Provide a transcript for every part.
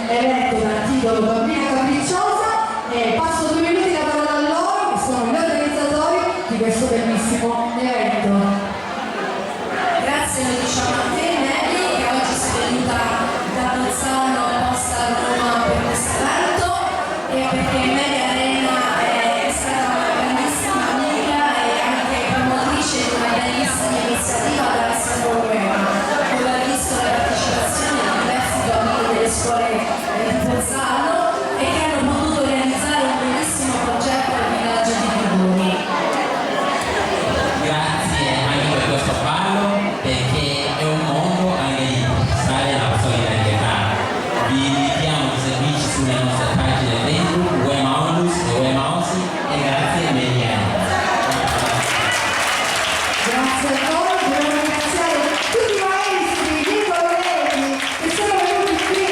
eletto dal titolo Bambina Capricciosa, e passo 2 minuti la parola a loro, che sono gli organizzatori di questo bellissimo evento. Grazie, lo diciamo a te Nelly, che oggi sei venuta da Bolzano apposta a Roma per questo evento, e perché Media Arena è stata una grandissima amica e anche promotrice di una bellissima iniziativa della scuola Roma, dove ha visto la partecipazione di diversi bambini delle scuole di Bolzano e che hanno potuto realizzare un bellissimo progetto al villaggio di Figuri. Grazie anche per questo fallo, perché è un mondo anche di stare alla solidarietà. Vi invitiamo a seguirci sulle nostre pagine Facebook, Wemaulus e Wemausi, e grazie Media. Grazie a voi, volevo ringraziare tutti i maestri, i colleghi che sono venuti qui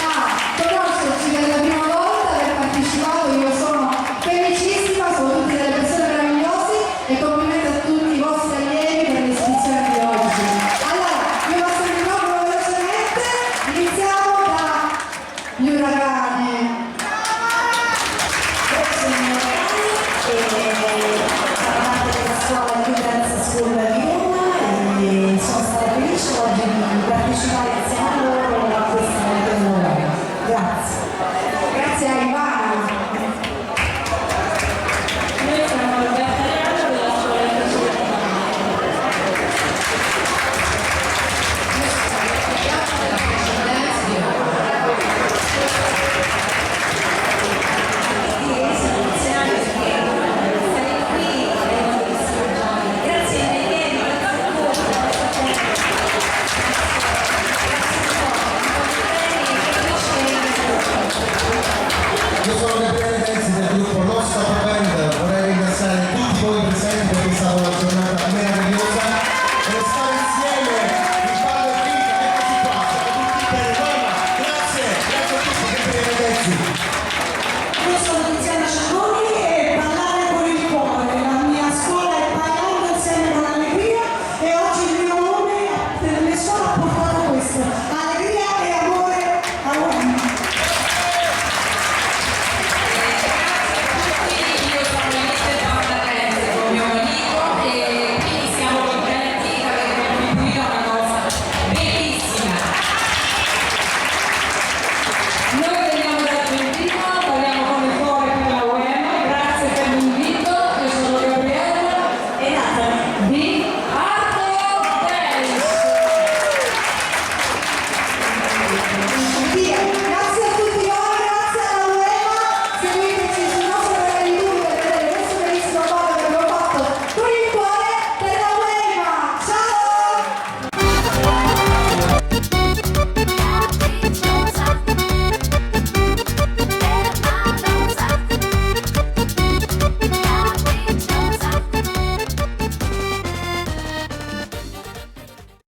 a conoscerci per la prima volta, aver partecipato. Io sono felicissima, sono tutte delle persone meravigliose e complimenti a tutti i vostri allievi per l'iscrizione di oggi. Allora, io passo il microfono velocemente, iniziamo dagli uragani. Scuola Children's School di Roma, e sono stata felice oggi di partecipare insieme a loro a questo evento nuovo. Grazie. Grazie a Ivana. Noi siamo Roberta Reale della scuola Io sono Gabriele Tenzi del gruppo Lo Stop Band, vorrei ringraziare tutti voi presenti perché è stata una giornata meravigliosa per stare insieme, il ballo è finito, eccoci qua, siamo tutti per Roma, grazie a tutti, Gabriele Tenzi.